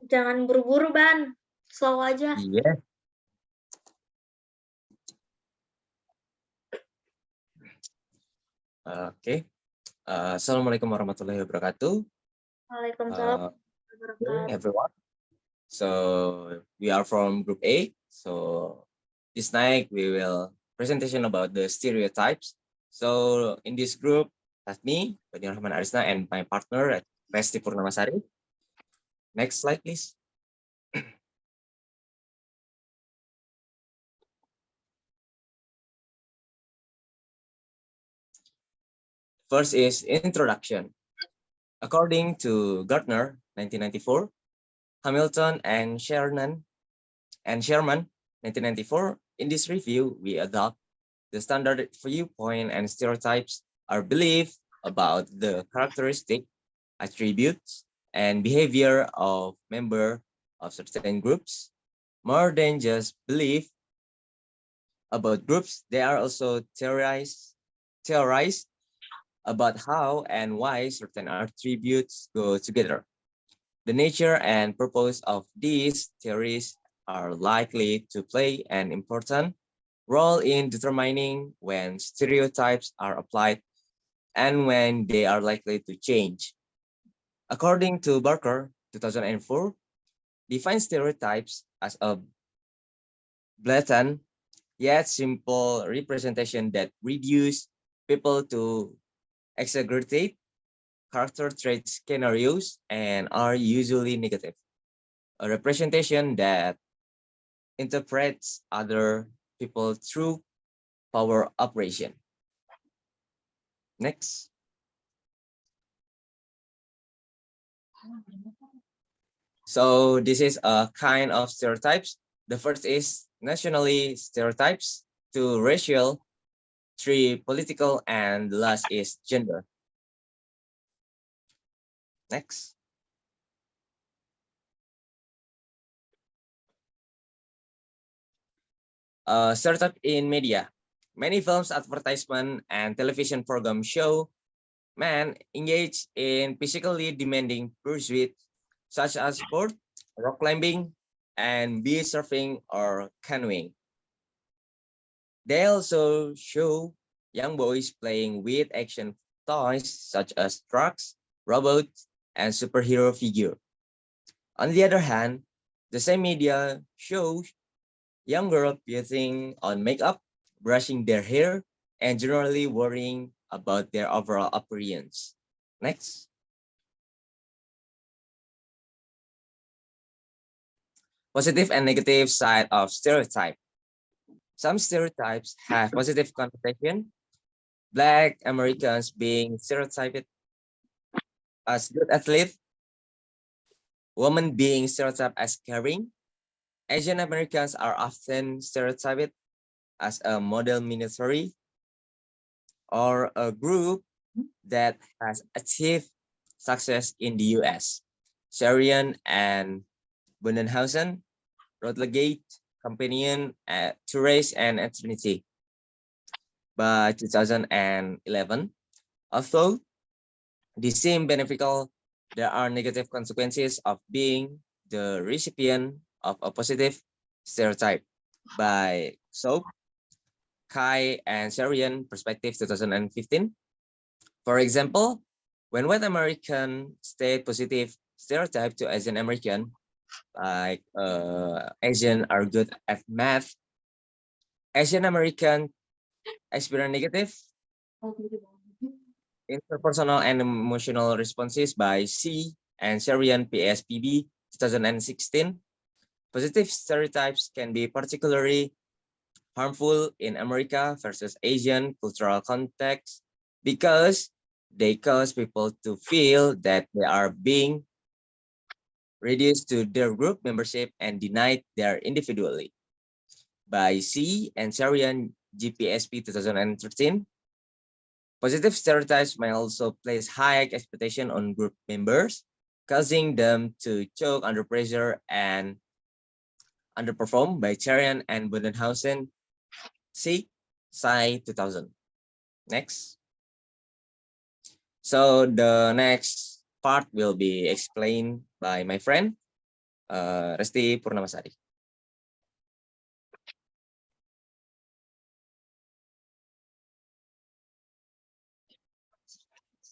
Jangan buru-buru, Ban. Slow aja. Iya. Oke. Assalamualaikum warahmatullahi wabarakatuh. Waalaikumsalam. Good everyone. So we are from Group A. So this night we will presentation about the stereotypes. So in this group, that's me, Bani Rahman Arisna, and my partner, Resti Purnamasari. Next slide, please. First is introduction. According to Gartner, 1994, Hamilton and Sherman, 1994, in this review, we adopt the standard viewpoint and stereotypes are beliefs about the characteristic, attributes, and behavior of member of certain groups. More than just belief about groups, they are also theorized about how and why certain attributes go together. The nature and purpose of these theories are likely to play an important role in determining when stereotypes are applied and when they are likely to change. According to Barker, 2004, defines stereotypes as a blatant yet simple representation that reduce people to exaggerate character trait scenarios and are usually negative. A representation that interprets other people through power operation. Next. So this is a kind of stereotypes. The first is nationally stereotypes, two racial, three political, and the last is gender. Next. Stereotype in media. Many films, advertisement, and television programs show men engaged in physically demanding pursuits such as sport, rock climbing, and bee surfing or canoeing. They also show young boys playing with action toys such as trucks, robots, and superhero figure. On the other hand, the same media shows young girls putting on makeup, brushing their hair, and generally worrying about their overall appearance. Next. Positive and negative side of stereotype. Some stereotypes have positive connotation. Black Americans being stereotyped as good athletes, women being stereotyped as caring. Asian Americans are often stereotyped as a model military or a group that has achieved success in the US. Sharian and Bundenhausen, Rodlegate, Companion, to Race and Eternity by 2011. Although the same beneficial, there are negative consequences of being the recipient of a positive stereotype by Soap, Kai, and Sharian Perspective 2015. For example, when white American state positive stereotype to Asian American, like Asian are good at math, Asian American experience negative interpersonal and emotional responses by C and Sharian PSPB 2016. Positive stereotypes can be particularly harmful in America versus Asian cultural context because they cause people to feel that they are being reduced to their group membership and denied their individually. By C and Sharian GPSP 2013, positive stereotypes may also place high expectation on group members, causing them to choke under pressure and underperform by Charian and Bundenhausen. C. Psi 2000. Next. So the next part will be explained by my friend, Resti Purnamasari.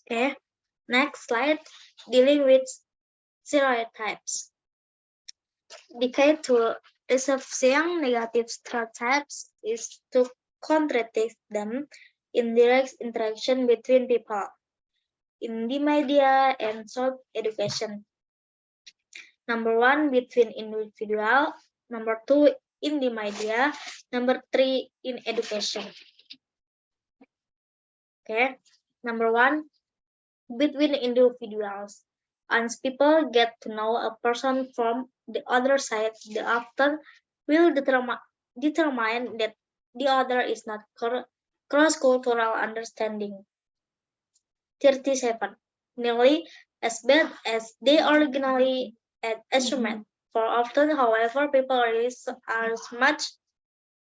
Okay, next slide, dealing with stereotypes. The key to resolving negative stereotypes is to contradict them in direct interaction between people, in the media and social education. Number 1, between individual. Number 2, in the media. Number 3, in education. Okay, number 1, between individuals. As people get to know a person from the other side, they often will determine that the other is not cross-cultural understanding. 37. Nearly as bad as they originally assumed. For often, however, people are much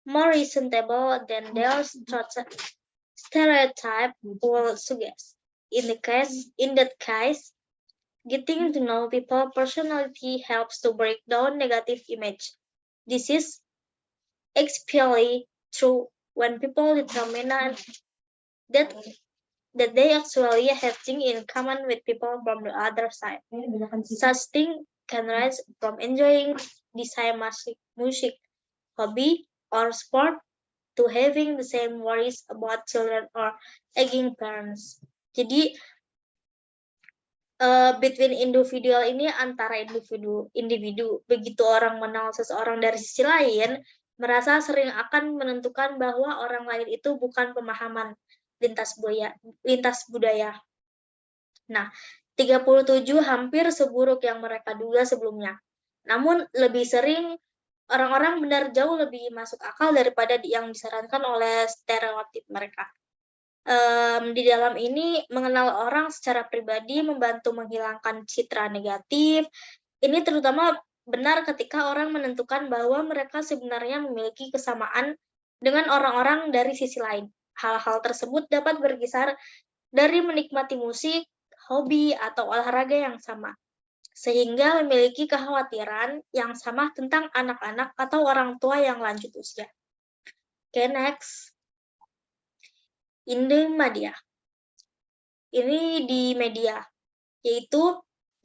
more reasonable than their stereotype will suggest. In that case, getting to know people's personality helps to break down negative image. This is especially true when people determine that they actually have things in common with people from the other side. Such things can range from enjoying the same music, hobby, or sport to having the same worries about children or aging parents. Jadi between individual ini antara individu. Begitu orang mengenal seseorang dari sisi lain, merasa sering akan menentukan bahwa orang lain itu bukan pemahaman lintas budaya. Nah, 37 hampir seburuk yang mereka duga sebelumnya. Namun lebih sering orang-orang benar jauh lebih masuk akal daripada yang disarankan oleh stereotip mereka. Di dalam ini mengenal orang secara pribadi membantu menghilangkan citra negatif. Ini terutama benar ketika orang menentukan bahwa mereka sebenarnya memiliki kesamaan dengan orang-orang dari sisi lain. Hal-hal tersebut dapat berkisar dari menikmati musik, hobi, atau olahraga yang sama, sehingga memiliki kekhawatiran yang sama tentang anak-anak atau orang tua yang lanjut usia. Okay, next. In the media. Ini di media, yaitu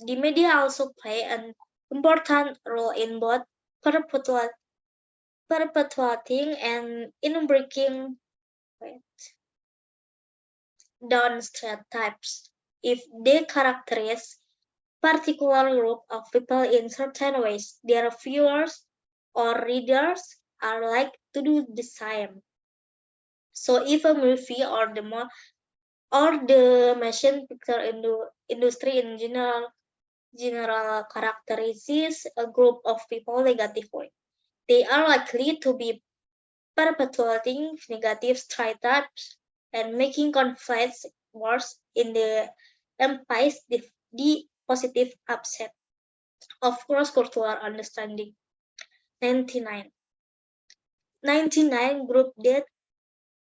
the media also play an important role in both perpetuating and in breaking down stereotypes. If they characterize particular group of people in certain ways, their viewers or readers are like to do the same. So if a movie or the motion picture industry in general characterizes a group of people negatively, they are likely to be perpetuating negative stereotypes and making conflicts worse in the implies the positive upset of cross-cultural understanding. 99 group that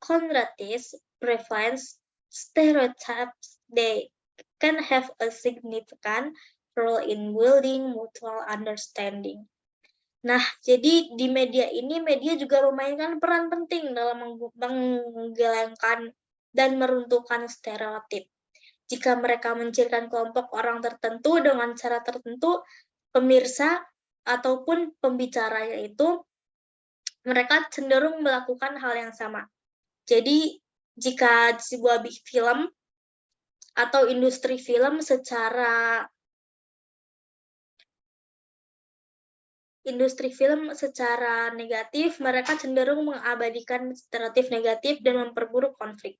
contradict prevalence stereotypes, they can have a significant role in building mutual understanding. Nah, jadi di media ini, media juga memainkan peran penting dalam menghilangkan dan meruntuhkan stereotip. Jika mereka mencirikan kelompok orang tertentu dengan cara tertentu, pemirsa ataupun pembicaranya itu, mereka cenderung melakukan hal yang sama. Jadi, jika sebuah film atau industri film secara negatif, mereka cenderung mengabadikan stereotip negatif dan memperburuk konflik.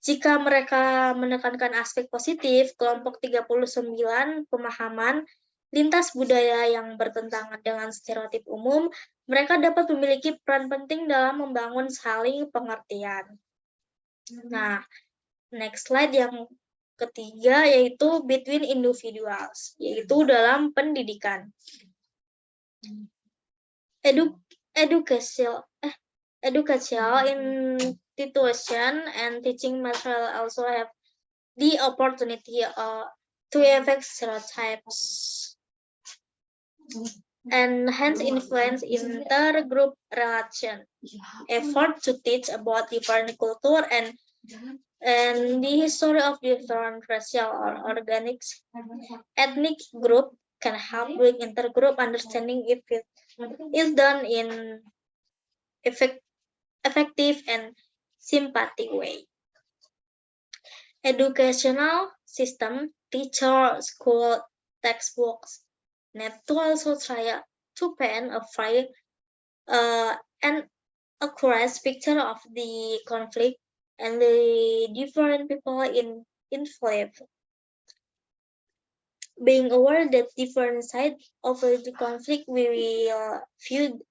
Jika mereka menekankan aspek positif, kelompok 39 pemahaman lintas budaya yang bertentangan dengan stereotip umum, mereka dapat memiliki peran penting dalam membangun saling pengertian. Nah, next slide yang ketiga yaitu between individuals, yaitu dalam pendidikan. Educational institution and teaching material also have the opportunity to affect stereotypes and hence influence intergroup relation. Effort to teach about different culture and the history of different racial or organic ethnic group can help with intergroup understanding if it is done in effective and sympathetic way. Educational system, teacher, school, textbooks need to also try to paint a fair and accurate picture of the conflict and the different people involved. Being aware that different sides of the conflict will view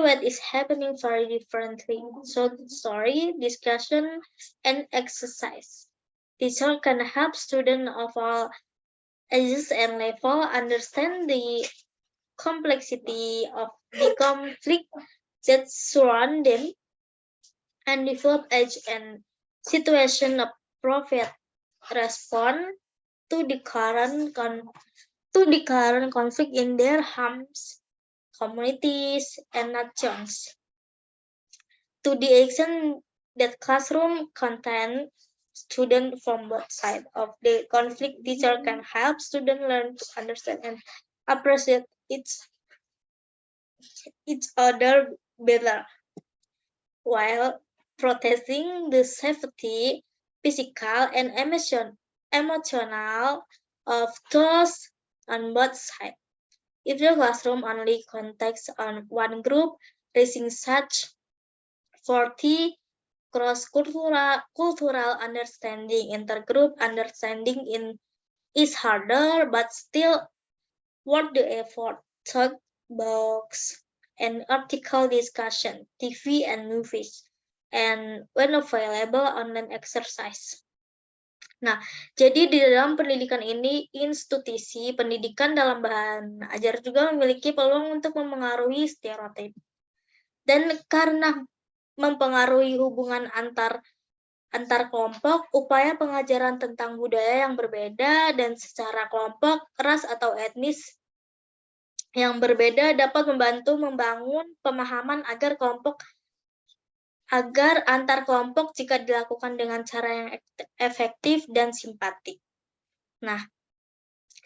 what is happening very differently. So story, discussion, and exercise. Teacher can help students of all ages and level understand the complexity of the conflict that surround them and develop age and situation appropriate response to the current conflict in their homes, communities, and nations. To the extent that classroom contain students from both sides of the conflict, teacher can help students learn to understand and appreciate each other better, while protecting the safety, physical, and emotional of those on both sides. If the classroom only contacts on one group, raising such 40 cross-cultural understanding, intergroup understanding is harder, but still worth the effort. Talk box and article discussion, TV and movies, and when available online exercise. Nah, jadi di dalam pendidikan ini, institusi pendidikan dalam bahan ajar juga memiliki peluang untuk memengaruhi stereotip. Dan karena mempengaruhi hubungan antar kelompok, upaya pengajaran tentang budaya yang berbeda dan secara kelompok, ras atau etnis yang berbeda dapat membantu membangun pemahaman agar antar kelompok jika dilakukan dengan cara yang efektif dan simpatik. Nah,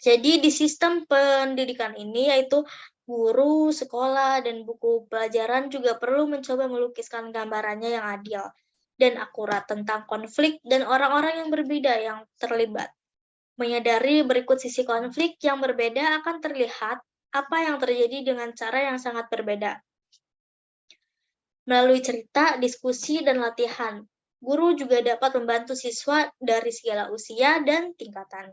jadi di sistem pendidikan ini yaitu guru, sekolah, dan buku pelajaran juga perlu mencoba melukiskan gambarannya yang adil dan akurat tentang konflik dan orang-orang yang berbeda yang terlibat. Menyadari berikut sisi konflik yang berbeda akan terlihat apa yang terjadi dengan cara yang sangat berbeda. Melalui cerita, diskusi, dan latihan, guru juga dapat membantu siswa dari segala usia dan tingkatan.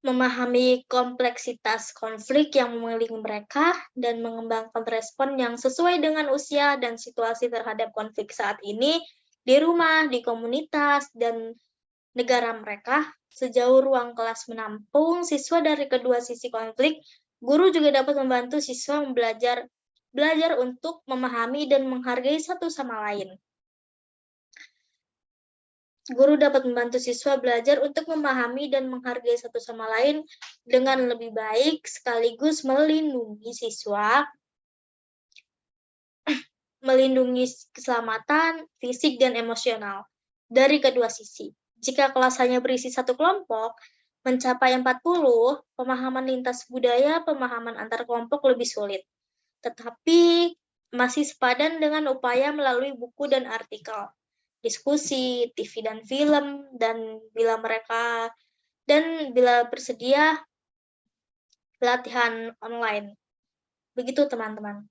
Memahami kompleksitas konflik yang mengelilingi mereka dan mengembangkan respon yang sesuai dengan usia dan situasi terhadap konflik saat ini di rumah, di komunitas, dan negara mereka. Sejauh ruang kelas menampung siswa dari kedua sisi konflik, guru juga dapat membantu siswa belajar untuk memahami dan menghargai satu sama lain. Guru dapat membantu siswa belajar untuk memahami dan menghargai satu sama lain dengan lebih baik, sekaligus melindungi siswa, melindungi keselamatan fisik dan emosional dari kedua sisi. Jika kelas hanya berisi satu kelompok, mencapai 40, pemahaman lintas budaya, pemahaman antar kelompok lebih sulit. Tetapi masih sepadan dengan upaya melalui buku dan artikel, diskusi, TV dan film, dan bila bersedia latihan online. Begitu teman-teman.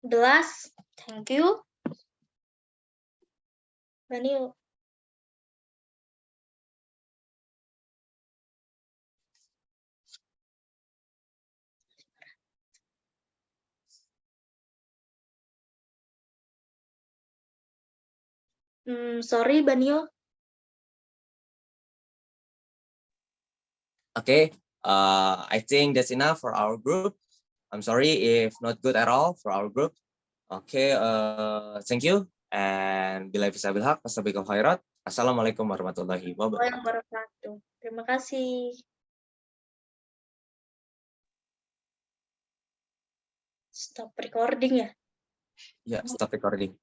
Jelas, thank you. Daniel. Sorry, Banil. Okay, I think that's enough for our group. I'm sorry if not good at all for our group. Okay, thank you. And bila bisa bilhaq, wasabiqul khairat. Assalamualaikum warahmatullahi wabarakatuh. Wabarakatuh. Terima kasih. Stop recording ya? Ya, stop recording.